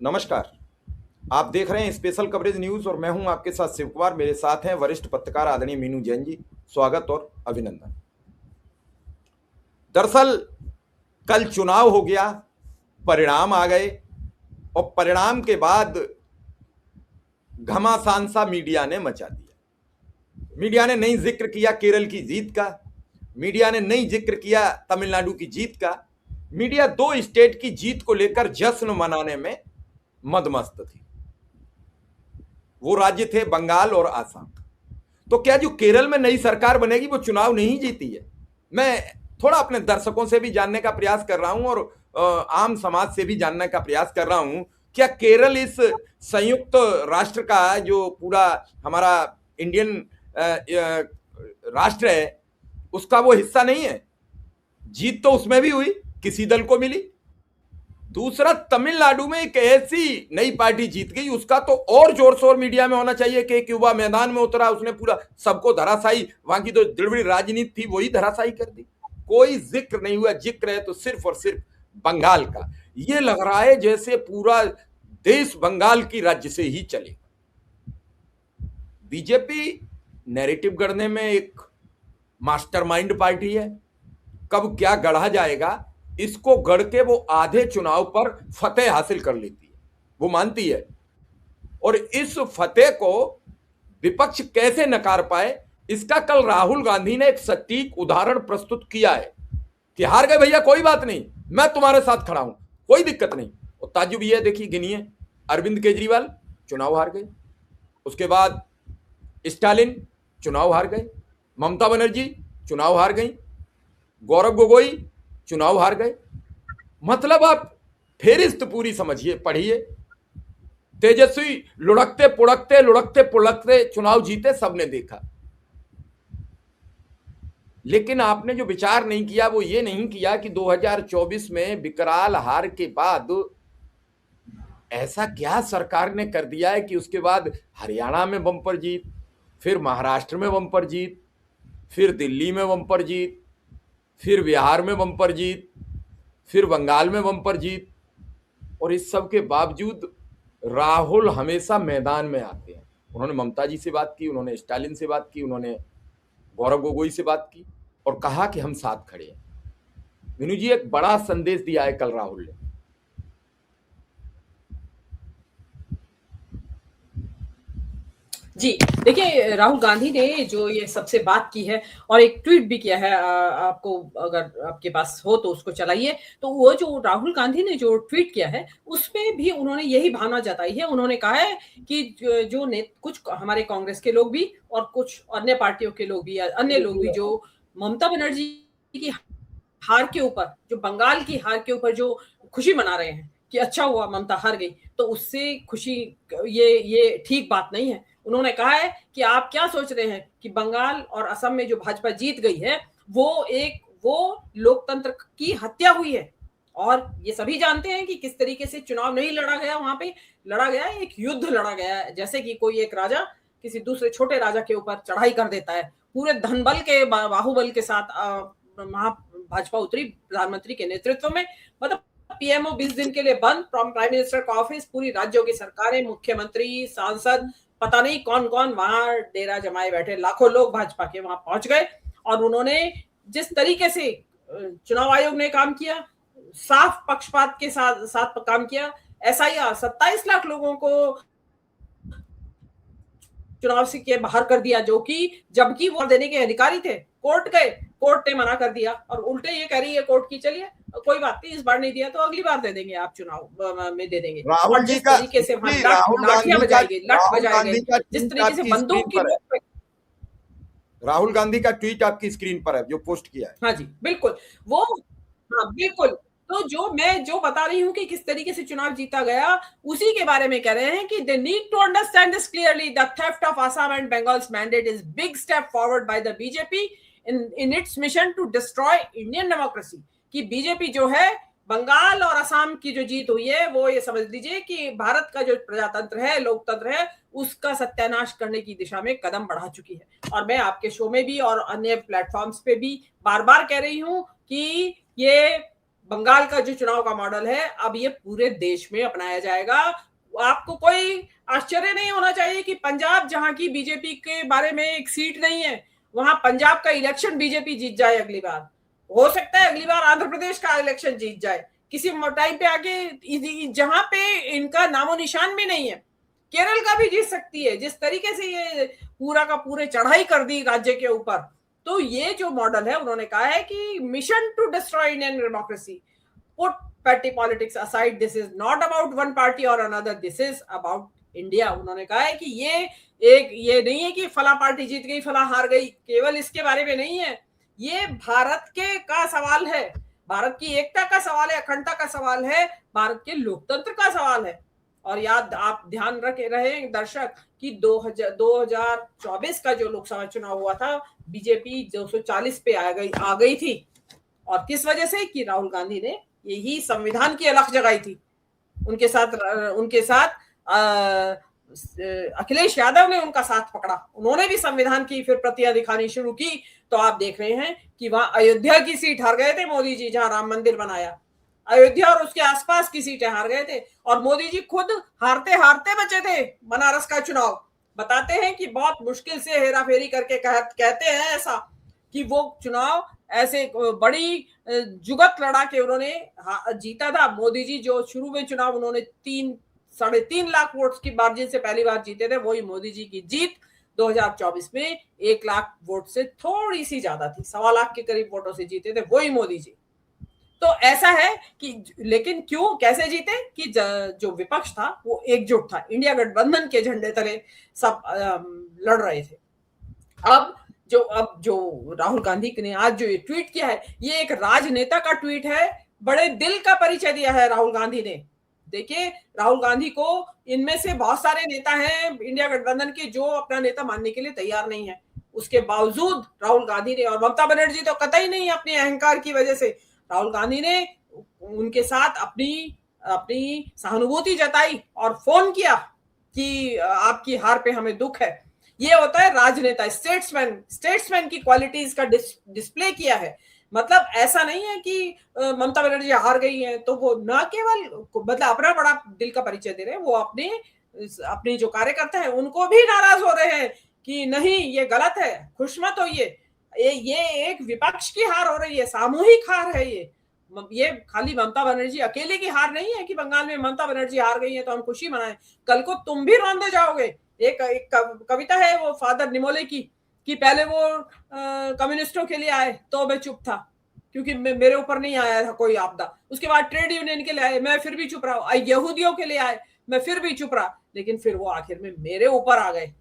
नमस्कार। आप देख रहे हैं स्पेशल कवरेज न्यूज और मैं हूं आपके साथ शिव कुमार। मेरे साथ हैं वरिष्ठ पत्रकार आदरणीय मीनू जैन जी। स्वागत और अभिनंदन। दरअसल कल चुनाव हो गया, परिणाम आ गए और परिणाम के बाद घमासान सा मीडिया ने मचा दिया। मीडिया ने नहीं जिक्र किया केरल की जीत का, मीडिया ने नहीं जिक्र किया तमिलनाडु की जीत का। मीडिया दो स्टेट की जीत को लेकर जश्न मनाने में मदमस्त थी। वो राज्य थे बंगाल और आसाम। तो क्या जो केरल में नई सरकार बनेगी वो चुनाव नहीं जीती है? मैं थोड़ा अपने दर्शकों से भी जानने का प्रयास कर रहा हूं और आम समाज से भी जानने का प्रयास कर रहा हूं, क्या केरल इस संयुक्त राष्ट्र का जो पूरा हमारा इंडियन राष्ट्र है उसका वो हिस्सा नहीं है? जीत तो उसमें भी हुई, किसी दल को मिली। दूसरा, तमिलनाडु में एक ऐसी नई पार्टी जीत गई, उसका तो और जोर शोर मीडिया में होना चाहिए कि एक युवा मैदान में उतरा, उसने पूरा सबको धराशायी, वहां की तो दृढ़ राजनीति थी वही धराशायी कर दी। कोई जिक्र नहीं हुआ। जिक्र है तो सिर्फ और सिर्फ बंगाल का। ये लग रहा है जैसे पूरा देश बंगाल की राज्य से ही चले। बीजेपी नैरेटिव गढ़ने में एक मास्टरमाइंड पार्टी है। कब क्या गढ़ा जाएगा इसको गढ़ के वो आधे चुनाव पर फतेह हासिल कर लेती है, वो मानती है। और इस फतेह को विपक्ष कैसे नकार पाए, इसका कल राहुल गांधी ने एक सटीक उदाहरण प्रस्तुत किया है कि हार गए भैया कोई बात नहीं, मैं तुम्हारे साथ खड़ा हूं, कोई दिक्कत नहीं। और ताज्जुब ये देखिए, गिनिए, अरविंद केजरीवाल चुनाव हार गए, उसके बाद स्टालिन चुनाव हार गए, ममता बनर्जी चुनाव हार गई, गौरव गोगोई चुनाव हार गए। मतलब आप फेरिस्त पूरी समझिए, पढ़िए। तेजस्वी लुढ़कते पुढ़कते चुनाव जीते, सबने देखा। लेकिन आपने जो विचार नहीं किया वो ये नहीं किया कि 2024 में विकराल हार के बाद ऐसा क्या सरकार ने कर दिया है कि उसके बाद हरियाणा में बम्पर जीत, फिर महाराष्ट्र में बम्पर जीत, फिर दिल्ली में बम्पर जीत, फिर बिहार में बम्पर जीत, फिर बंगाल में बम्पर जीत। और इस सब के बावजूद राहुल हमेशा मैदान में आते हैं। उन्होंने ममता जी से बात की, उन्होंने स्टालिन से बात की, उन्होंने गौरव गोगोई से बात की और कहा कि हम साथ खड़े हैं। मीनू जी, एक बड़ा संदेश दिया है कल राहुल ने। जी देखिए, राहुल गांधी ने जो ये सबसे बात की है और एक ट्वीट भी किया है, आपको अगर आपके पास हो तो उसको चलाइए। तो वो जो राहुल गांधी ने जो ट्वीट किया है उसमें भी उन्होंने यही भावना जताई है। उन्होंने कहा है कि कुछ हमारे कांग्रेस के लोग भी और कुछ अन्य पार्टियों के लोग भी, अन्य लोग भी, जो ममता बनर्जी की हार के ऊपर, जो बंगाल की हार के ऊपर जो खुशी मना रहे हैं कि अच्छा हुआ ममता हार गई, तो उससे खुशी, ये ठीक बात नहीं है। उन्होंने कहा है कि आप क्या सोच रहे हैं कि बंगाल और असम में जो भाजपा जीत गई है वो लोकतंत्र की हत्या हुई है। और ये सभी जानते हैं कि किस तरीके से चुनाव नहीं लड़ा गया, वहां पे लड़ा गया, एक युद्ध लड़ा गया, जैसे कि कोई एक राजा किसी दूसरे छोटे राजा के ऊपर चढ़ाई कर देता है। पूरे धनबल के, बाहुबल के साथ भाजपा उतरी प्रधानमंत्री के नेतृत्व में। मतलब पीएमओ 20 दिन के लिए बंद, प्राइम मिनिस्टर का ऑफिस, पूरी राज्यों की सरकारें, मुख्यमंत्री, सांसद, पता नहीं कौन कौन वहां डेरा जमाए बैठे, लाखों लोग भाजपा के वहां पहुंच गए। और उन्होंने जिस तरीके से चुनाव आयोग ने काम किया, साफ पक्षपात के साथ काम किया। एसआईआर 27 लाख लोगों को चुनाव से के बाहर कर दिया, जो कि जबकि वो देने के अधिकारी थे। कोर्ट गए, कोर्ट ने मना कर दिया और उल्टे ये कह रही है कोर्ट की, चलिए कोई बात नहीं, इस बार नहीं दिया तो अगली बार दे देंगे, आप चुनाव में दे देंगे। और जिस तरीके से लाठियां बजाएंगे, जिस तरीके से बंदूक की, राहुल गांधी का ट्वीट आपकी स्क्रीन पर है जो पोस्ट किया है। हाँ जी बिल्कुल, वो, हाँ बिल्कुल। तो जो बता रही हूं कि किस तरीके से चुनाव जीता गया, उसी के बारे में कह रहे हैं कि they need to understand this clearly, the theft of Assam and Bengal's mandate is big step forward by the BJP in its mission to destroy Indian democracy. कि बीजेपी जो है, बंगाल और असम की जो जीत हुई है, वो ये समझ लीजिए कि भारत का जो प्रजातंत्र है, लोकतंत्र है, उसका सत्यानाश करने की दिशा में कदम बढ़ा चुकी है। और मैं आपके शो में भी और अन्य प्लेटफॉर्म्स पे भी बार बार कह रही हूं कि ये बंगाल का जो चुनाव का मॉडल है अब ये पूरे देश में अपनाया जाएगा। आपको कोई आश्चर्य नहीं होना चाहिए कि पंजाब, जहां की बीजेपी के बारे में एक सीट नहीं है, वहां पंजाब का इलेक्शन बीजेपी जीत जाए अगली बार। हो सकता है अगली बार आंध्र प्रदेश का इलेक्शन जीत जाए किसी टाइम पे आके, जहां पे इनका नामो निशान भी नहीं है। केरल का भी जीत सकती है, जिस तरीके से ये पूरा का पूरे चढ़ाई कर दी राज्य के ऊपर। तो ये जो मॉडल है, उन्होंने कहा है कि mission to destroy Indian democracy, put petty politics aside, this is not about one party or another, this is about India। उन्होंने कहा है कि ये नहीं है कि फला पार्टी जीत गई फला हार गई, केवल इसके बारे में नहीं है, ये भारत के का सवाल है, भारत की एकता का सवाल है, अखंडता का सवाल है, भारत के लोकतंत्र का सवाल है। और याद आप ध्यान रखे रहे दर्शक कि 2024 का जो लोकसभा चुनाव हुआ था, बीजेपी 240 पे आ गई थी। और किस वजह से? कि राहुल गांधी ने यही संविधान की अलख जगाई थी। उनके साथ अखिलेश यादव ने उनका साथ पकड़ा, उन्होंने भी संविधान की फिर प्रतियां दिखानी शुरू की। तो आप देख रहे हैं कि वहां अयोध्या की सीट हार गए थे मोदी जी, जहां राम मंदिर बनाया, अयोध्या और उसके आसपास की सीटें हार गए थे। और मोदी जी खुद हारते हारते बचे थे बनारस का चुनाव। बताते हैं कि बहुत मुश्किल से हेराफेरी करके कहते हैं ऐसा कि वो चुनाव ऐसे बड़ी जुगत लड़ा के उन्होंने जीता था। मोदी जी जो शुरू में चुनाव उन्होंने 3-3.5 लाख वोट की मार्जिन से पहली बार जीते थे, वही मोदी जी की जीत 2024 में 1 लाख वोट से थोड़ी सी ज्यादा थी, 1.25 लाख के करीब वोटों से जीते थे वही मोदी जी। तो ऐसा है कि लेकिन क्यों, कैसे जीते? कि जो विपक्ष था वो एकजुट था, इंडिया गठबंधन के झंडे तले सब लड़ रहे थे। अब जो राहुल गांधी ने आज जो ये ट्वीट किया है, ये एक राजनेता का ट्वीट है, बड़े दिल का परिचय दिया है राहुल गांधी ने। देखिए, राहुल गांधी को, इनमें से बहुत सारे नेता हैं इंडिया गठबंधन के जो अपना नेता मानने के लिए तैयार नहीं है, उसके बावजूद राहुल गांधी ने, और ममता बनर्जी तो कतई नहीं, अपने अहंकार की वजह से राहुल गांधी ने उनके साथ अपनी सहानुभूति जताई और फोन किया कि आपकी हार पे हमें दुख है। ये होता है राजनेता, स्टेट्समैन की क्वालिटीज का डिस्प्ले किया है। मतलब ऐसा नहीं है कि ममता बनर्जी हार गई है तो वो न केवल मतलब अपना बड़ा दिल का परिचय दे रहे हैं, वो अपने जो कार्यकर्ता है उनको भी नाराज हो रहे हैं कि नहीं, ये गलत है, खुश मत होइए, ये एक विपक्ष की हार हो रही है, सामूहिक हार है। ये खाली ममता बनर्जी अकेले की हार नहीं है कि बंगाल में ममता बनर्जी हार गई है तो हम खुशी मनाएं, कल को तुम भी रौंदे जाओगे। एक कविता है वो फादर निमोले की, कि पहले वो कम्युनिस्टों के लिए आए तो मैं चुप था क्योंकि मेरे ऊपर नहीं आया था कोई आपदा, उसके बाद ट्रेड यूनियन के लिए आए, मैं फिर भी चुप रहा, यहूदियों के लिए आए, मैं फिर भी चुप रहा, लेकिन फिर वो आखिर में मेरे ऊपर आ गए।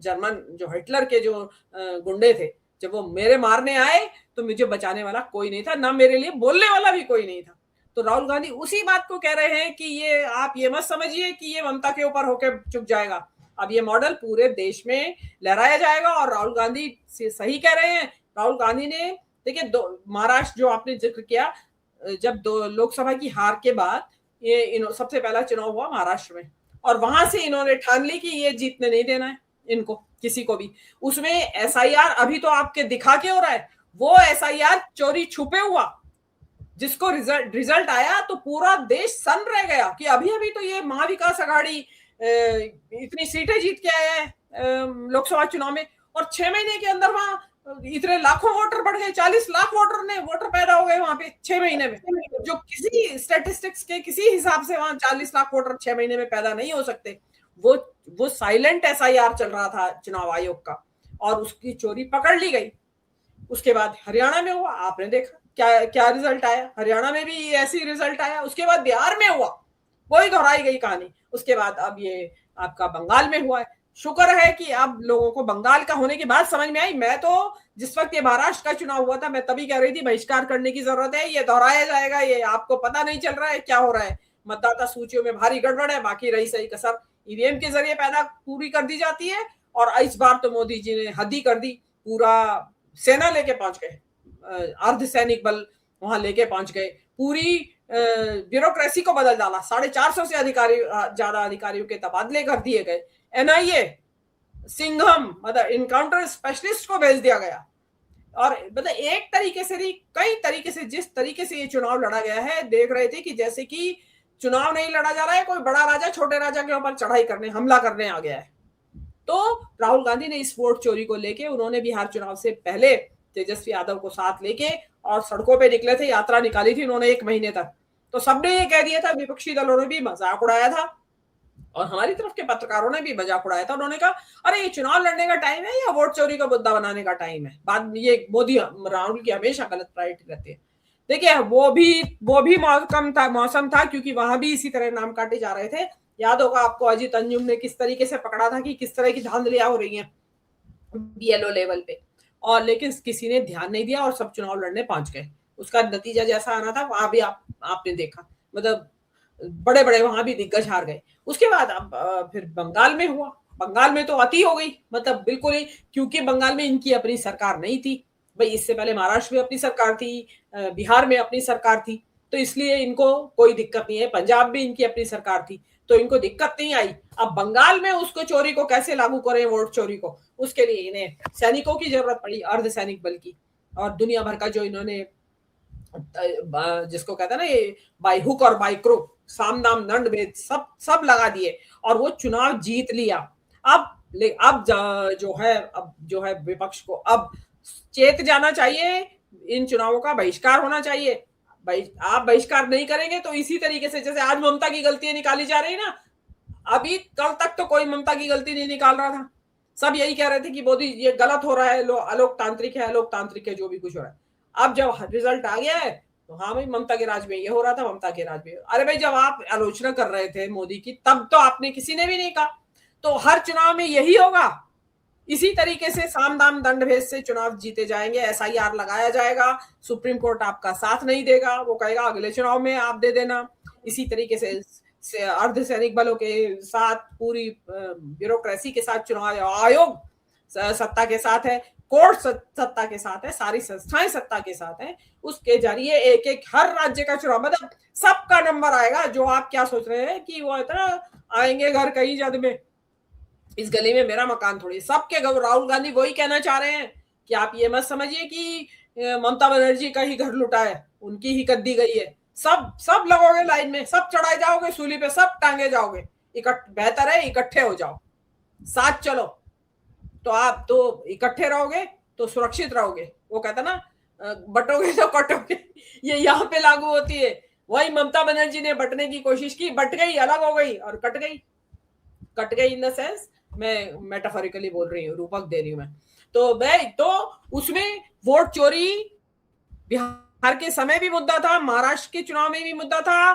जर्मन जो हिटलर के जो गुंडे थे, जब वो मेरे मारने आए तो मुझे बचाने वाला कोई नहीं था, ना मेरे लिए बोलने वाला भी कोई नहीं था। तो राहुल गांधी उसी बात को कह रहे हैं कि ये आप ये मत समझिए कि ये ममता के ऊपर होकर चुप जाएगा, अब ये मॉडल पूरे देश में लहराया जाएगा। और राहुल गांधी से सही कह रहे हैं। राहुल गांधी ने देखिए, महाराष्ट्र जो आपने जिक्र किया, जब लोकसभा की हार के बाद ये सबसे पहला चुनाव हुआ महाराष्ट्र में, और वहां से इन्होंने ठान ली कि ये जीतने नहीं देना है इनको, किसी को भी। उसमें एसआईआर अभी तो आपके दिखा के हो रहा है, वो एसआईआर चोरी छुपे हुआ, जिसको रिजल्ट आया तो पूरा देश सन रह गया कि अभी अभी तो ये महाविकास आघाड़ी इतनी सीटें जीत के आया है लोकसभा चुनाव में, और 6 महीने के अंदर वहां इतने लाखों वोटर बढ़ गए, 40 लाख वोटर पैदा हो गए वहां पे 6 महीने में, जो किसी स्टैटिस्टिक्स के किसी हिसाब से वहां 40 लाख वोटर 6 महीने में पैदा नहीं हो सकते। वो साइलेंट एसआईआर चल रहा था चुनाव आयोग का, और उसकी चोरी पकड़ ली गई। उसके बाद हरियाणा में हुआ, आपने देखा क्या रिजल्ट आया, हरियाणा में भी ऐसी रिजल्ट आया। उसके बाद बिहार में हुआ, वही दोहराई गई कहानी। उसके बाद अब ये आपका बंगाल में हुआ है। शुक्र है कि अब लोगों को बंगाल का होने के बाद समझ में आई। मैं तो जिस वक्त ये महाराष्ट्र का चुनाव हुआ था, मैं तभी कह रही थी बहिष्कार करने की जरूरत है, ये दोहराया जाएगा, ये आपको पता नहीं चल रहा है क्या हो रहा है, मतदाता सूचियों में भारी गड़बड़ है, बाकी रही सही कसर ईवीएम के जरिए पैदा पूरी कर दी जाती है। और इस बार तो मोदी जी ने हद ही कर दी, पूरा सेना लेके पहुंच गए, अर्धसैनिक बल वहां लेके पहुंच गए, पूरी ब्यूरोक्रेसी को बदल डाला, 450 से ज्यादा अधिकारियों के तबादले कर दिए गए, एनआईए सिंघम मतलब इनकाउंटर स्पेशलिस्ट को भेज दिया गया। और मतलब एक तरीके से नहीं, कई तरीके से, जिस तरीके से ये चुनाव लड़ा गया है, देख रहे थे कि जैसे कि चुनाव नहीं लड़ा जा रहा है, कोई बड़ा राजा छोटे राजा के ऊपर चढ़ाई करने, हमला करने आ गया है। तो राहुल गांधी ने इस वोट चोरी को लेके, उन्होंने बिहार चुनाव से पहले तेजस्वी यादव को साथ लेके और सड़कों पे निकले थे, यात्रा निकाली थी उन्होंने 1 महीने तक। तो सबने ये कह दिया था, विपक्षी दलों ने भी मजाक उड़ाया था और हमारी तरफ के पत्रकारों ने भी मजाक उड़ाया था। उन्होंने कहा अरे ये चुनाव लड़ने का टाइम है या वोट चोरी का मुद्दा बनाने का टाइम है। बाद में ये मोदी राहुल की हमेशा गलत प्रायोरिटी रहती है। देखिए वो भी मौसम था क्योंकि वहां भी इसी तरह नाम काटे जा रहे थे। याद होगा आपको अजीत अंजुम ने किस तरीके से पकड़ा था कि किस तरह की धांधलियां हो रही हैं बीएलओ लेवल पे, और लेकिन किसी ने ध्यान नहीं दिया और सब चुनाव लड़ने पहुंच गए। उसका नतीजा जैसा आना था वहां भी आपने देखा, मतलब बड़े बड़े वहां भी दिग्गज हार गए। उसके बाद अब फिर बंगाल में हुआ। बंगाल में तो अति हो गई, मतलब बिल्कुल ही, क्योंकि बंगाल में इनकी अपनी सरकार नहीं थी भाई। इससे पहले महाराष्ट्र में अपनी सरकार थी, बिहार में अपनी सरकार थी, तो इसलिए इनको कोई दिक्कत नहीं है। पंजाब में इनकी अपनी सरकार थी तो इनको दिक्कत नहीं आई। अब बंगाल में उसको चोरी को कैसे लागू करें, वोट चोरी को, उसके लिए इन्हें सैनिकों की जरूरत पड़ी, अर्धसैनिक बल की। और दुनिया भर का जो इन्होंने, जिसको कहते हैं ना ये बाई हुक और बाई क्रुक, साम दाम दंड भेद सब लगा दिए और वो चुनाव जीत लिया। अब जो है विपक्ष को अब चेत जाना चाहिए, इन चुनावों का बहिष्कार होना चाहिए। आप बहिष्कार नहीं करेंगे तो इसी तरीके से, जैसे आज ममता की गलतियां निकाली जा रही ना, अभी कल तक तो कोई ममता की गलती नहीं निकाल रहा था। सब यही कह रहे थे कि मोदी ये गलत हो रहा है, अलोकतांत्रिक है, जो भी कुछ हो रहा है। अब जब रिजल्ट आ गया है तो हाँ भाई, ममता के राज में ये हो रहा था, ममता के राज में। अरे भाई, जब आप आलोचना कर रहे थे मोदी की, तब तो आपने किसी ने भी नहीं कहा। तो हर चुनाव में यही होगा, इसी तरीके से साम दाम दंड भेद से चुनाव जीते जाएंगे। एसआईआर लगाया जाएगा, सुप्रीम कोर्ट आपका साथ नहीं देगा, वो कहेगा अगले चुनाव में आप दे देना। इसी तरीके से अर्धसैनिक बलों के साथ, पूरी ब्यूरोक्रेसी के साथ चुनाव आयोग सत्ता के साथ है, कोर्ट सत्ता के साथ है, सारी संस्थाएं सत्ता के साथ है। उसके जरिए एक एक हर राज्य का चुनाव, मतलब सबका नंबर आएगा। जो आप क्या सोच रहे हैं कि वो इतना आएंगे घर कहीं जद में, इस गली में मेरा मकान थोड़ी, सबके राहुल गांधी वही कहना चाह रहे हैं कि आप ये मत समझिए कि ममता बनर्जी का ही घर लुटा है, उनकी ही कद्दी गई है। सब लगोगे लाइन में, सब चढ़ाए जाओगे सूली पे, सब टांगे जाओगे। बेहतर है इकट्ठे हो जाओ, साथ चलो, तो आप तो इकट्ठे रहोगे तो सुरक्षित रहोगे। वो कहता ना, बटोगे तो कटोगे, ये यहाँ पे लागू होती है। वही ममता बनर्जी ने बटने की कोशिश की, बट गई, अलग हो गई और कट गई इन द सेंस, मैं मेटाफोरिकली बोल रही हूँ, रूपक दे रही हूँ मैं। तो उसमें वोट चोरी बिहार के समय भी मुद्दा था, महाराष्ट्र के चुनाव में भी मुद्दा था,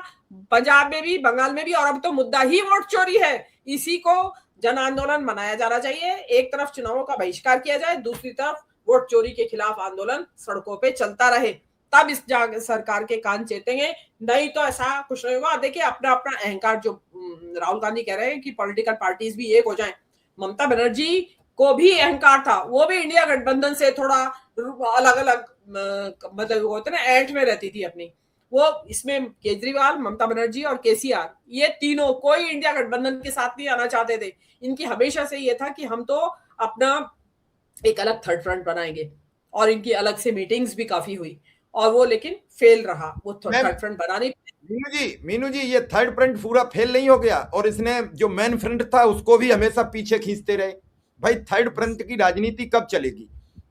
पंजाब में भी, बंगाल में भी, और अब तो मुद्दा ही वोट चोरी है। इसी को जन आंदोलन मनाया जाना चाहिए। एक तरफ चुनावों का बहिष्कार किया जाए, दूसरी तरफ वोट चोरी के खिलाफ आंदोलन सड़कों पे चलता रहे, तब इस सरकार के कान चेतेंगे। नहीं तो ऐसा कुछ नहीं होगा। देखिए, अपना अपना अहंकार, जो राहुल गांधी कह रहे हैं कि पॉलिटिकल पार्टीज भी एक हो जाएं, ममता बनर्जी को भी अहंकार था, वो भी इंडिया गठबंधन से थोड़ा अलग अलग, मतलब होते ना, ऐंठ में रहती थी अपनी। वो इसमें केजरीवाल, ममता बनर्जी और केसीआर, ये तीनों कोई इंडिया गठबंधन के साथ नहीं आना चाहते थे। इनकी हमेशा से ये था कि हम तो अपना एक अलग थर्ड फ्रंट बनाएंगे, और इनकी अलग से मीटिंग्स भी काफी हुई, और वो लेकिन फेल रहा, वो थर्ड फ्रंट बनाने। मीनू जी, ये थर्ड फ्रंट पूरा फेल नहीं हो गया, और इसने जो मेन फ्रंट था उसको भी हमेशा पीछे खींचते रहे। भाई, थर्ड फ्रंट की राजनीति कब चलेगी?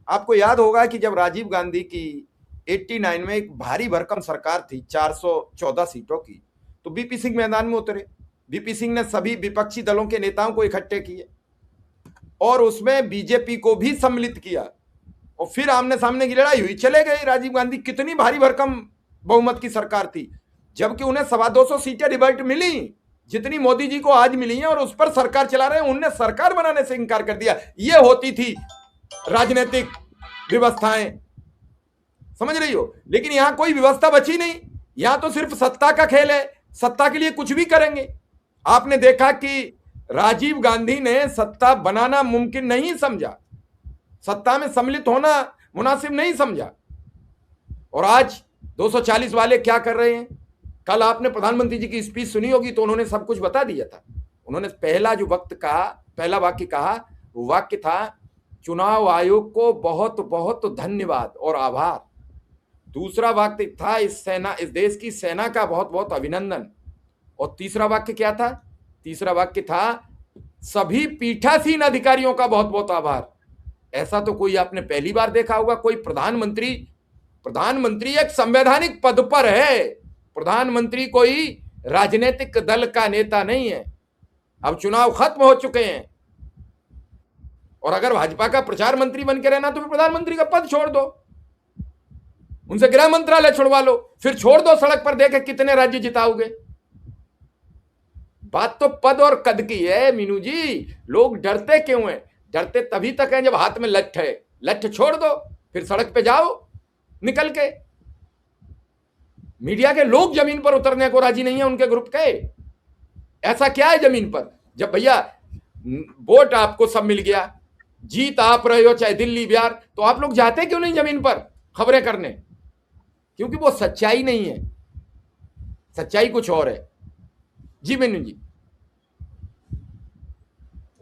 आपको याद होगा कि जब राजीव गांधी की 89 में एक भारी भरकम सरकार थी 414 सीटों की, तो बीपी सिंह मैदान में उतरे। बीपी सिंह ने सभी विपक्षी दलों के नेताओं को इकट्ठे किए और उसमें बीजेपी को भी सम्मिलित किया, और फिर आमने सामने की लड़ाई हुई, चले गए राजीव गांधी। कितनी भारी भरकम बहुमत की सरकार थी, जबकि उन्हें 225 सीटें डिबेट मिली, जितनी मोदी जी को आज मिली हैं, और उस पर सरकार चला रहे हैं। उनने सरकार बनाने से इनकार कर दिया। ये होती थी राजनीतिक व्यवस्थाएं, समझ रही हो? लेकिन यहां कोई व्यवस्था बची नहीं, यहां तो सिर्फ सत्ता का खेल है, सत्ता के लिए कुछ भी करेंगे। आपने देखा कि राजीव गांधी ने सत्ता बनाना मुमकिन नहीं समझा, सत्ता में सम्मिलित होना मुनासिब नहीं समझा, और आज 240 वाले क्या कर रहे हैं? कल आपने प्रधानमंत्री जी की स्पीच सुनी होगी, तो उन्होंने सब कुछ बता दिया था। उन्होंने पहला जो वक्त कहा, पहला वाक्य कहा, वो वाक्य था चुनाव आयोग को बहुत बहुत धन्यवाद और आभार। दूसरा वाक्य था इस देश की सेना का बहुत बहुत अभिनंदन। और तीसरा वाक्य क्या था? तीसरा वाक्य था सभी पीठासीन अधिकारियों का बहुत बहुत आभार। ऐसा तो कोई आपने पहली बार देखा होगा, कोई प्रधानमंत्री एक संवैधानिक पद पर है। प्रधानमंत्री कोई राजनीतिक दल का नेता नहीं है। अब चुनाव खत्म हो चुके हैं और अगर भाजपा का प्रचार मंत्री बन के रहना तो फिर प्रधानमंत्री का पद छोड़ दो, उनसे गृह मंत्रालय छुड़वा लो, फिर छोड़ दो सड़क पर, देखे कितने राज्य जिताओगे। बात तो पद और कद की है मीनू जी। लोग डरते क्यों हैं? डरते तभी तक है जब हाथ में लठ है। लठ छोड़ दो, फिर सड़क पे जाओ निकल के। मीडिया के लोग जमीन पर उतरने को राजी नहीं है उनके ग्रुप के। ऐसा क्या है जमीन पर? जब भैया वोट आपको सब मिल गया, जीत आप रहे हो चाहे दिल्ली बिहार, तो आप लोग जाते क्यों नहीं जमीन पर खबरें करने? क्योंकि वो सच्चाई नहीं है, सच्चाई कुछ और है। जी मीनू जी।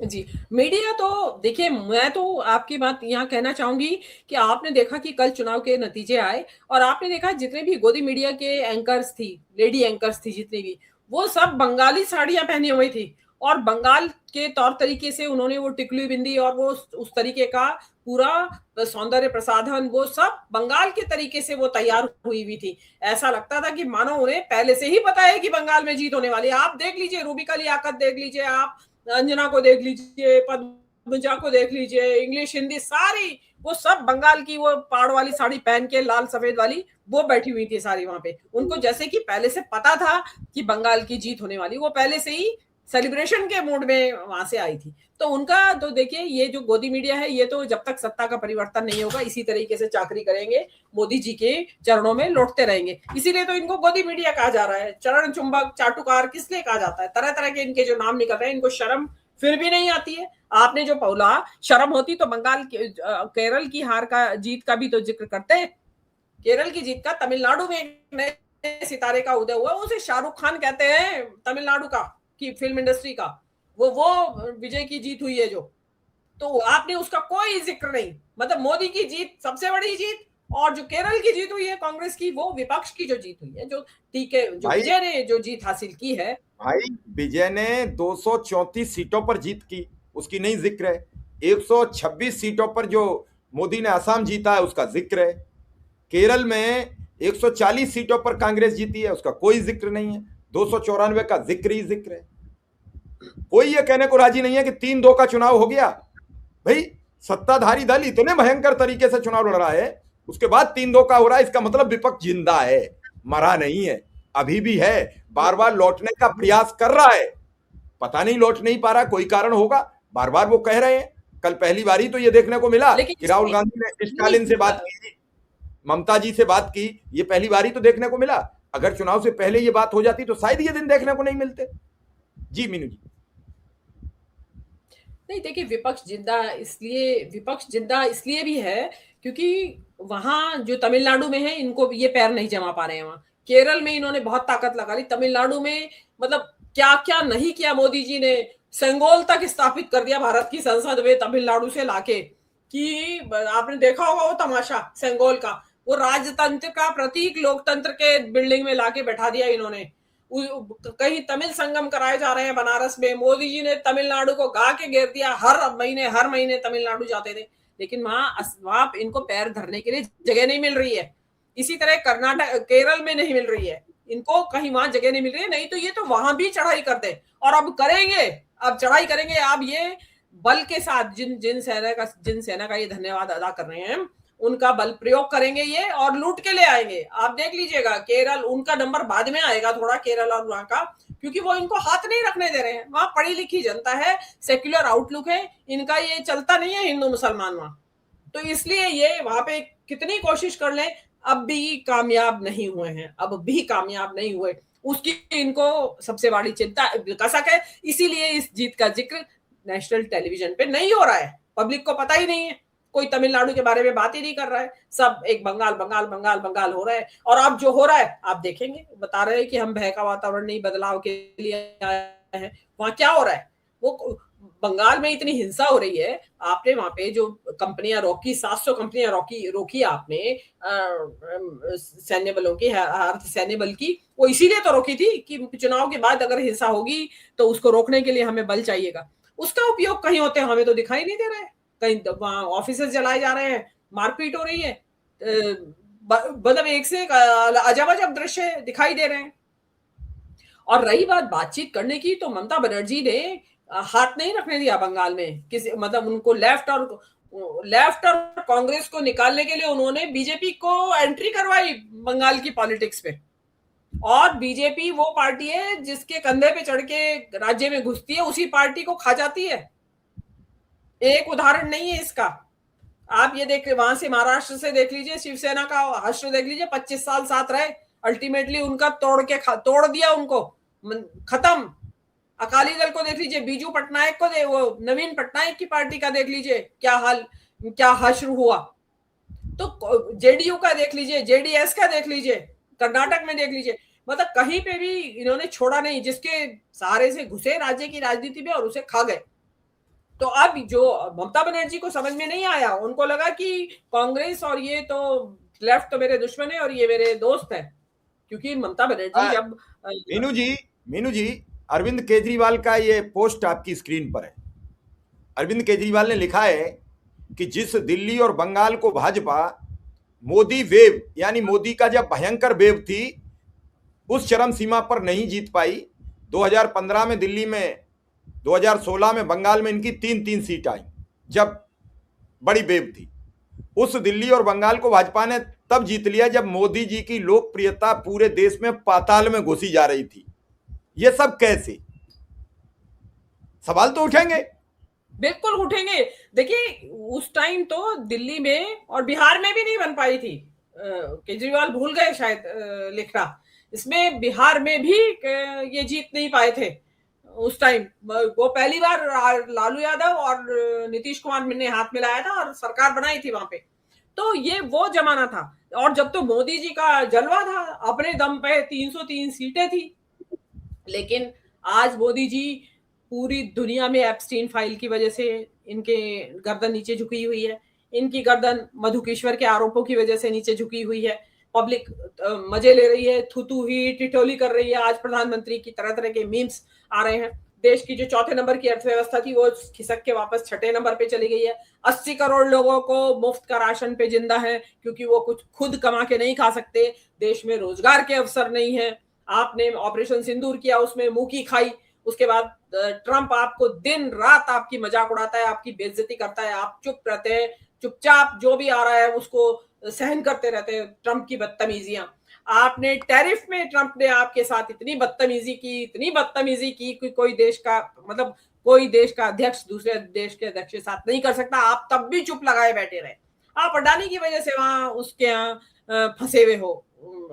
जी, मीडिया तो देखिए, मैं तो आपकी बात यहाँ कहना चाहूँगी कि आपने देखा कि कल चुनाव के नतीजे आए और आपने देखा जितने भी गोदी मीडिया के एंकर्स थी, लेडी एंकर्स थी जितनी भी, वो सब बंगाली साड़ियाँ पहनी हुई थी और बंगाल के तौर तरीके से उन्होंने वो टिकली बिंदी और वो उस तरीके का पूरा सौंदर्य प्रसाधन, वो सब बंगाल के तरीके से वो तैयार हुई थी। ऐसा लगता था कि मानो उन्हें पहले से ही पता है कि बंगाल में जीत होने वाली है। आप देख लीजिए, रूबिका लियाकत देख लीजिए, आप अंजना को देख लीजिए, पद्मजा को देख लीजिए, इंग्लिश हिंदी सारी वो सब बंगाल की वो पाड़ वाली साड़ी पहन के, लाल सफेद वाली, वो बैठी हुई थी सारी वहां पे। उनको जैसे कि पहले से पता था कि बंगाल की जीत होने वाली, वो पहले से ही सेलिब्रेशन के मूड में वहां से आई थी। तो उनका तो देखिए, ये जो गोदी मीडिया है, ये तो जब तक सत्ता का परिवर्तन नहीं होगा इसी तरीके से चाकरी करेंगे, मोदी जी के चरणों में लौटते रहेंगे। इसीलिए तो इनको गोदी मीडिया कहा जा रहा है। चरण चुंबक, चाटुकार किस लिए कहा जाता है? तरह तरह के इनके जो नाम निकल रहे हैं, इनको शर्म फिर भी नहीं आती है। आपने जो बोला, शर्म होती तो बंगाल केरल की हार का, जीत का भी तो जिक्र करते। केरल की जीत का, तमिलनाडु में एक नए सितारे का उदय हुआ, उसे शाहरुख खान कहते हैं तमिलनाडु का, की फिल्म इंडस्ट्री का। वो विजय की जीत हुई है जो, तो आपने उसका कोई जिक्र नहीं। मतलब मोदी की जीत सबसे बड़ी जीत, और जो केरल की जीत हुई है कांग्रेस की, वो विपक्ष की जो जीत हुई है, जो ठीक है, जो विजय ने जो जीत हासिल की है। भाई विजय ने 234 सीटों पर जीत की, उसकी नहीं जिक्र है। 126 सीटों पर जो मोदी ने असम जीता है उसका जिक्र है। केरल में 140 सीटों पर कांग्रेस जीती है, उसका कोई जिक्र नहीं है। 294 का जिक्र ही जिक्र है। कोई ये कहने को राजी नहीं है कि 3-2 का चुनाव हो गया। भाई सत्ताधारी दल इतने भयंकर तरीके से चुनाव लड़ रहा है, उसके बाद 3-2 का हो रहा है, इसका मतलब विपक्ष जिंदा है, मरा नहीं है, अभी भी है, बार बार लौटने का प्रयास कर रहा है। पता नहीं लौट नहीं पा रहा, कोई कारण होगा, बार बार वो कह रहे हैं। कल पहली बार ही तो ये देखने को मिला कि राहुल गांधी ने स्टालिन से बात की, ममता जी से बात की, ये पहली बार ही तो देखने को मिला। अगर चुनाव से पहले ये बात हो जाती तो शायद ये दिन देखने को नहीं मिलते। जी मीनू जी। नहीं, देखिए, विपक्ष जिंदा इसलिए भी है क्योंकि वहां जो तमिलनाडु में है, इनको ये पैर नहीं जमा पा रहे हैं। वहां केरल में इन्होंने बहुत ताकत लगा ली, तमिलनाडु में मतलब क्या क्या नहीं किया मोदी जी ने। सेंगोल तक स्थापित कर दिया भारत की संसद में तमिलनाडु से लाके, कि आपने देखा होगा वो तमाशा सेंगोल का, वो राजतंत्र का प्रतीक लोकतंत्र के बिल्डिंग में लाके बैठा दिया इन्होंने। कहीं तमिल संगम कराए जा रहे हैं बनारस में, मोदी जी ने तमिलनाडु को गा के घेर दिया। हर महीने तमिलनाडु जाते थे, लेकिन वहां इनको पैर धरने के लिए जगह नहीं मिल रही है। इसी तरह कर्नाटक, केरल में नहीं मिल रही है इनको, कहीं वहां जगह नहीं मिल रही है। नहीं तो ये तो वहां भी चढ़ाई करते, और अब करेंगे, अब चढ़ाई करेंगे। अब ये बल के साथ जिन सेना का ये धन्यवाद अदा कर रहे हैं, उनका बल प्रयोग करेंगे ये, और लूट के ले आएंगे। आप देख लीजिएगा, केरल उनका नंबर बाद में आएगा थोड़ा, केरल और वहां का, क्योंकि वो इनको हाथ नहीं रखने दे रहे हैं। वहां पढ़ी लिखी जनता है, सेक्युलर आउटलुक है इनका, ये चलता नहीं है हिंदू मुसलमान वहां। तो इसलिए ये वहां पे कितनी कोशिश कर ले, अब भी कामयाब नहीं हुए हैं, अब भी कामयाब नहीं हुए। उसकी इनको सबसे बड़ी चिंता कसक है। इसीलिए इस जीत का जिक्र नेशनल टेलीविजन पे नहीं हो रहा है, पब्लिक को पता ही नहीं है, कोई तमिलनाडु के बारे में बात ही नहीं कर रहा है, सब एक बंगाल बंगाल बंगाल बंगाल हो रहा है। और अब जो हो रहा है आप देखेंगे, बता रहे हैं कि हम भय का वातावरण नहीं, बदलाव के लिए आए हैं। वहां क्या हो रहा है, वो बंगाल में इतनी हिंसा हो रही है, आपने वहां पे जो कंपनियां रोकी, 700 कंपनियां रोकी आपने सैन्य बलों की, अर्ध सैन्य बल की, वो इसीलिए तो रोकी थी कि चुनाव के बाद अगर हिंसा होगी तो उसको रोकने के लिए हमें बल चाहिएगा। उसका उपयोग कहीं होते हमें तो दिखाई नहीं दे रहा है। कहीं वहां ऑफिसेस जलाए जा रहे हैं, मारपीट हो रही है, मतलब एक से एक अजब अजब दृश्य दिखाई दे रहे हैं। और रही बात बातचीत करने की, तो ममता बनर्जी ने हाथ नहीं रखने दिया बंगाल में किसी, मतलब उनको लेफ्ट और कांग्रेस को निकालने के लिए उन्होंने बीजेपी को एंट्री करवाई बंगाल की पॉलिटिक्स में। और बीजेपी वो पार्टी है जिसके कंधे पे चढ़ के राज्य में घुसती है, उसी पार्टी को खा जाती है। एक उदाहरण नहीं है इसका, आप ये देख, वहां से महाराष्ट्र से देख लीजिए, शिवसेना का हश्र देख लीजिए, 25 साल साथ रहे, अल्टीमेटली उनका तोड़ दिया उनको, खत्म। अकाली दल को देख लीजिए, बीजू पटनायक को वो नवीन पटनायक की पार्टी का देख लीजिए क्या हाल, क्या हश्र हुआ। तो जेडीयू का देख लीजिए, जेडीएस का देख लीजिए, कर्नाटक में देख लीजिए, मतलब कहीं पे भी इन्होंने छोड़ा नहीं, जिसके सहारे से घुसे राज्य की राजनीति में और उसे खा गए। तो अब जो ममता बनर्जी को समझ में नहीं आया, उनको लगा कि कांग्रेस और ये तो लेफ्ट तो मेरे दुश्मन है और ये मेरे दोस्त है, क्योंकि ममता बनर्जी जब मीनू जी, अरविंद केजरीवाल का ये पोस्ट आपकी स्क्रीन पर है। अरविंद केजरीवाल ने लिखा है कि जिस दिल्ली और बंगाल को भाजपा मोदी वेव, यानी मोदी का जब भयंकर वेव थी, उस चरम सीमा पर नहीं जीत पाई। 2015 में दिल्ली में, 2016 में बंगाल में इनकी 3-3 सीट आई जब बड़ी वेव थी। उस दिल्ली और बंगाल को भाजपा ने तब जीत लिया जब मोदी जी की लोकप्रियता पूरे देश में पाताल में घुसी जा रही थी। ये सब कैसे? सवाल तो उठेंगे, बिल्कुल उठेंगे। देखिए उस टाइम तो दिल्ली में और बिहार में भी नहीं बन पाई थी, केजरीवाल भूल गए शायद लिखना, इसमें बिहार में भी ये जीत नहीं पाए थे उस टाइम। वो पहली बार लालू यादव और नीतीश कुमार ने हाथ मिलाया था और सरकार बनाई थी वहां पे। तो ये वो जमाना था, और जब तो मोदी जी का जलवा था, अपने दम पे 303 सीटें थी। लेकिन आज मोदी जी पूरी दुनिया में एप्स्टीन फाइल की वजह से इनके गर्दन नीचे झुकी हुई है, इनकी गर्दन मधुकेश्वर के आरोपों की वजह से नीचे झुकी हुई है। पब्लिक मजे ले रही है, थूथू ही टिटोली कर रही है। आज प्रधानमंत्री की तरह तरह के मीम्स आ रहे हैं। देश की जो 4थे नंबर की अर्थव्यवस्था थी वो खिसक के वापस 6ठे नंबर पे चली गई है। 80 करोड़ लोगों को मुफ्त का राशन पे जिंदा है, क्योंकि वो कुछ खुद कमा के नहीं खा सकते। देश में रोजगार के अवसर नहीं है। आपने ऑपरेशन सिंदूर किया, उसमें मुंह की खाई। उसके बाद ट्रंप आपको दिन रात आपकी मजाक उड़ाता है, आपकी बेइज्जती करता है, आप चुप रहते हैं, चुपचाप जो भी आ रहा है उसको सहन करते रहते हैं, ट्रंप की बदतमीजियां। आपने टैरिफ में ट्रंप ने आपके साथ इतनी बदतमीजी की कि कोई देश का, मतलब कोई देश का अध्यक्ष दूसरे देश के अध्यक्ष के साथ नहीं कर सकता। आप तब भी चुप लगाए बैठे रहे। आप अडानी की वजह से वहां उसके यहाँ फंसे हुए हो।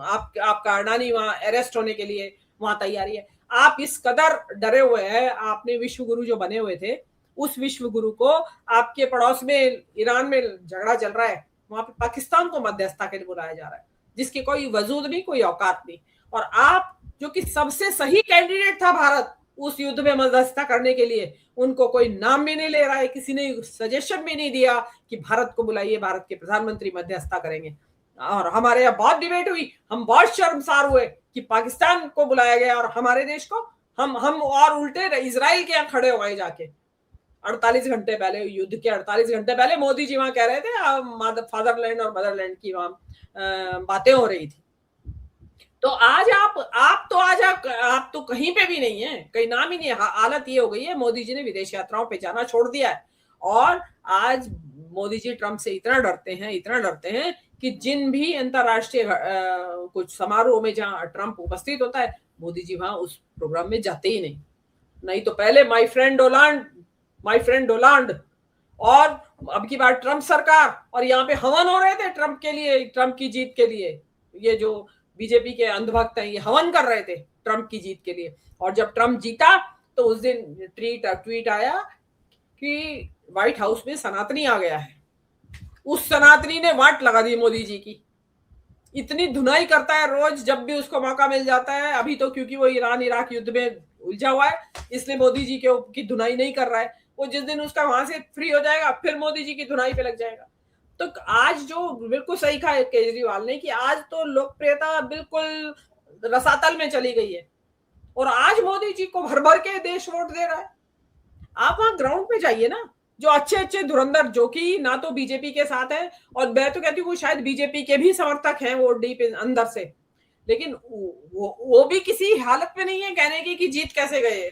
आपका अडानी वहां अरेस्ट होने के लिए वहां तैयारी है। आप इस कदर डरे हुए हैं। आपने विश्व गुरु जो बने हुए थे, उस विश्व गुरु को आपके पड़ोस में ईरान में झगड़ा चल रहा है, वहां पे पाकिस्तान को मध्यस्थता के लिए बुलाया जा रहा है, जिसकी कोई वजूद नहीं, कोई औकात नहीं। और आप जो कि सबसे सही कैंडिडेट था भारत उस युद्ध में मध्यस्थता करने के लिए, उनको कोई नाम भी नहीं ले रहा है, किसी ने सजेशन भी नहीं दिया कि भारत को बुलाइए, भारत के प्रधानमंत्री मध्यस्थता करेंगे। और हमारे यहाँ बहुत डिबेट हुई, हम बहुत शर्मसार हुए कि पाकिस्तान को बुलाया गया और हमारे देश को हम और उल्टे इजराइल के यहाँ खड़े हो गए जाके। 48 घंटे पहले, युद्ध के 48 घंटे पहले मोदी जी वहां कह रहे थे फादरलैंड और मदरलैंड की वहां बातें हो रही थी। तो आज आप तो कहीं पे भी नहीं है, कहीं नाम ही नहीं है। हालत ये हो गई है, मोदी जी ने विदेश यात्राओं पे जाना छोड़ दिया है। और आज मोदी जी ट्रंप से इतना डरते हैं कि जिन भी अंतरराष्ट्रीय कुछ समारोह में जहां ट्रंप उपस्थित होता है, मोदी जी वहां उस प्रोग्राम में जाते ही नहीं तो पहले माय फ्रेंड डोलांड, और अब की बार ट्रंप सरकार, और यहाँ पे हवन हो रहे थे ट्रंप के लिए, ट्रंप की जीत के लिए। ये जो बीजेपी के अंधभक्त हैं, ये हवन कर रहे थे ट्रंप की जीत के लिए। और जब ट्रंप जीता तो उस दिन ट्वीट आया कि व्हाइट हाउस में सनातनी आ गया है। उस सनातनी ने वाट लगा दी मोदी जी की। इतनी धुनाई करता है रोज, जब भी उसको मौका मिल जाता है। अभी तो क्योंकि वो ईरान इराक युद्ध में उलझा हुआ है, इसलिए मोदी जी की धुनाई नहीं कर रहा है। वो जिस दिन उसका वहां से फ्री हो जाएगा फिर मोदी जी की धुनाई पे लग जाएगा। तो आज जो बिल्कुल सही कहा केजरीवाल ने कि आज तो लोकप्रियता बिल्कुल रसातल में चली गई है और आज मोदी जी को भर भर के देश वोट दे रहा है। आप वहां ग्राउंड पे जाइए ना, जो अच्छे अच्छे धुरंधर जो कि ना तो बीजेपी के साथ है और मैं तो कहती हूँ शायद बीजेपी के भी समर्थक हैं वो डीप अंदर से, लेकिन वो भी किसी हालत में नहीं है कहने की कि जीत कैसे गए।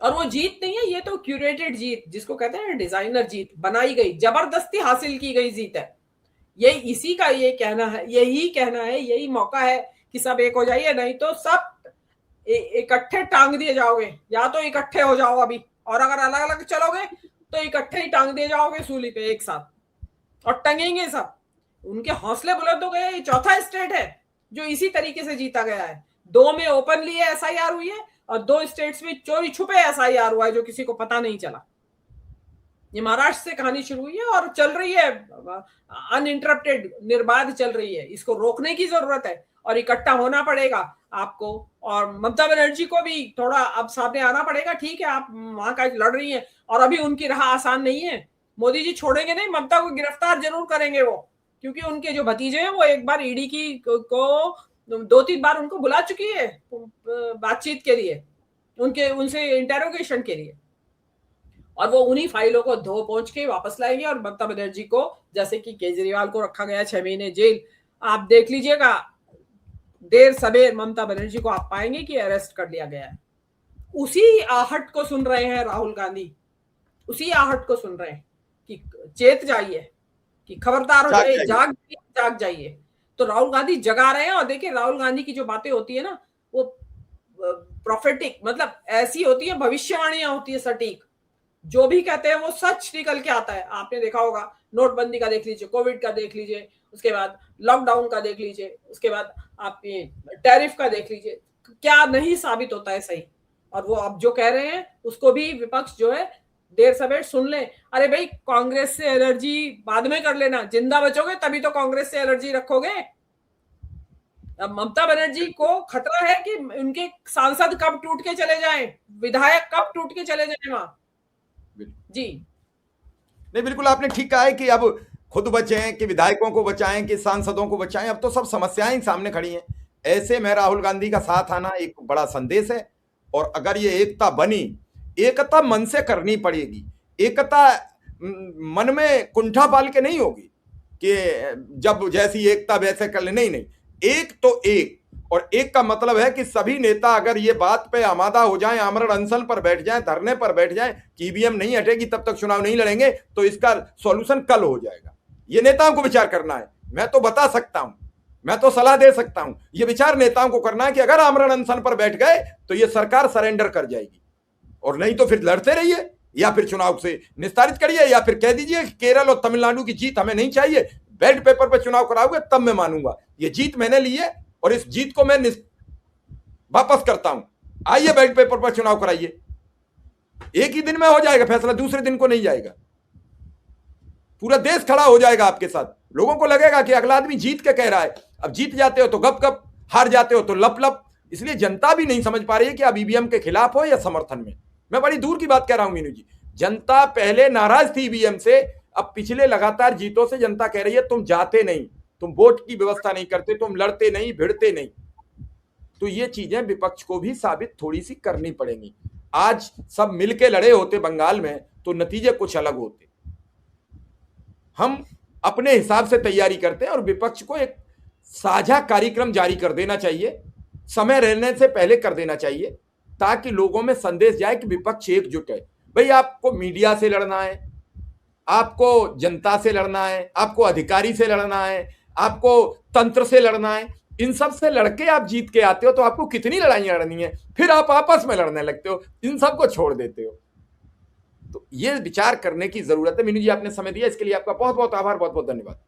और वो जीत नहीं है, ये तो क्यूरेटेड जीत जिसको कहते हैं डिजाइनर जीत, बनाई गई जबरदस्ती हासिल की गई जीत है। ये इसी का ये कहना है, यही कहना है, यही मौका है कि सब एक हो जाइए, नहीं तो सब इकट्ठे टांग दिए जाओगे। या तो इकट्ठे हो जाओ अभी, और अगर अलग अलग चलोगे तो इकट्ठे ही टांग दिए जाओगे सूली पे एक साथ और टंगेंगे सब। उनके हौसले बुलंद हो गए। ये चौथा स्टेट है जो इसी तरीके से जीता गया है। 2 में ओपनली एसआईआर हुई है और 2 स्टेट्स में चोरी छुपे एसआईआर हुआ है जो किसी को पता नहीं चला। ये महाराष्ट्र से कहानी शुरू हुई है और चल रही है अनइंटरप्टेड, निर्बाध चल रही है। इसको रोकने की जरूरत है और इकट्ठा होना पड़ेगा आपको। और ममता बनर्जी को भी थोड़ा अब सामने आना पड़ेगा। ठीक है, आप वहां का लड़ रही हैं और अभी उनकी राह आसान नहीं है। मोदी जी छोड़ेंगे नहीं, ममता को गिरफ्तार जरूर करेंगे वो, क्योंकि उनके जो भतीजे हैं वो एक बार ईडी की को 2-3 बार उनको बुला चुकी है बातचीत के लिए, उनके उनसे इंटेरोगेशन के लिए, और वो उन्हीं फाइलों को धो पहुंच के वापस लाएंगे। और ममता बनर्जी को, जैसे कि केजरीवाल को रखा गया 6 महीने जेल, आप देख लीजिएगा देर सबेर ममता बनर्जी को आप पाएंगे कि अरेस्ट कर लिया गया है। उसी आहट को सुन रहे हैं राहुल गांधी, उसी आहट को सुन रहे हैं कि चेत जाइए, कि खबरदार हो जाइए, जाग जाइए। तो राहुल गांधी जगा रहे हैं। और देखिए राहुल गांधी की जो बातें होती है ना, वो प्रोफेटिक, मतलब ऐसी होती है, भविष्यवाणियां होती है सटीक। जो भी कहते हैं वो सच निकल के आता है। आपने देखा होगा, नोटबंदी का देख लीजिए, कोविड का देख लीजिए, उसके बाद लॉकडाउन का देख लीजिए, उसके बाद आप ये टैरिफ का देख लीजिए, क्या नहीं साबित होता है सही। और वो अब जो कह रहे हैं उसको भी विपक्ष जो है देर सवेर सुन ले। अरे भाई, कांग्रेस से एलर्जी बाद में कर लेना, जिंदा बचोगे तभी तो कांग्रेस से एलर्जी रखोगे। अब ममता बनर्जी को खतरा है कि उनके सांसद कब टूट के चले जाएं, विधायक कब टूट के चले जाएं वहां। जी नहीं, बिल्कुल आपने ठीक कहा है कि अब खुद बचें, कि विधायकों को बचाएं, कि सांसदों को बचाएं। अब तो सब समस्याएं सामने खड़ी हैं। ऐसे में राहुल गांधी का साथ आना एक बड़ा संदेश है। और अगर ये एकता बनी, एकता मन से करनी पड़ेगी। एकता मन में कुंठा पाल के नहीं होगी कि जब जैसी एकता वैसे कर ले, नहीं नहीं, एक तो एक। और एक का मतलब है कि सभी नेता अगर ये बात पे आमादा हो जाएं, आमरण अनशन पर बैठ जाएं, धरने पर बैठ जाएं कि ईवीएम नहीं हटेगी तब तक चुनाव नहीं लड़ेंगे, तो इसका सॉल्यूशन कल हो जाएगा। ये नेताओं को विचार करना है। मैं तो बता सकता हूं, मैं तो सलाह दे सकता हूं। ये विचार नेताओं को करना है कि अगर आमरण अनशन पर बैठ गए तो ये सरकार सरेंडर कर जाएगी, और नहीं तो फिर लड़ते रहिए, या फिर चुनाव से निस्तारित करिए, या फिर कह दीजिए केरल और तमिलनाडु की जीत हमें नहीं चाहिए, बैलेट पेपर पर चुनाव कराओगे तब मैं मानूंगा। ये जीत मैंने ली है और इस जीत को मैं वापस करता हूं। आइए बैलेट पेपर पर चुनाव कराइए, एक ही दिन में हो जाएगा फैसला, दूसरे दिन को नहीं जाएगा। पूरा देश खड़ा हो जाएगा आपके साथ। लोगों को लगेगा कि अगला आदमी जीत के कह रहा है। अब जीत जाते हो तो गप गप, हार जाते हो तो लप लप। इसलिए जनता भी नहीं समझ पा रही है कि आप ईवीएम के खिलाफ हो या समर्थन में। मैं बड़ी दूर की बात कह रहा हूं मीनू जी। जनता पहले नाराज थी ईवीएम से, अब पिछले लगातार जीतों से जनता कह रही है तुम जाते नहीं, तुम वोट की व्यवस्था नहीं करते, तुम लड़ते नहीं, भिड़ते नहीं। तो ये चीजें विपक्ष को भी साबित थोड़ी सी करनी पड़ेंगी। आज सब मिलके लड़े होते बंगाल में तो नतीजे कुछ अलग होते। हम अपने हिसाब से तैयारी करते हैं और विपक्ष को एक साझा कार्यक्रम जारी कर देना चाहिए, समय रहने से पहले कर देना चाहिए, ताकि लोगों में संदेश जाए कि विपक्ष एकजुट है। भाई, आपको मीडिया से लड़ना है, आपको जनता से लड़ना है, आपको अधिकारी से लड़ना है, आपको तंत्र से लड़ना है। इन सब से लड़के आप जीत के आते हो तो आपको कितनी लड़ाइयां लड़नी है, फिर आप आपस में लड़ने लगते हो, इन सबको छोड़ देते हो। तो ये विचार करने की जरूरत है। मीनू जी, आपने समय दिया इसके लिए आपका बहुत बहुत आभार, बहुत बहुत धन्यवाद।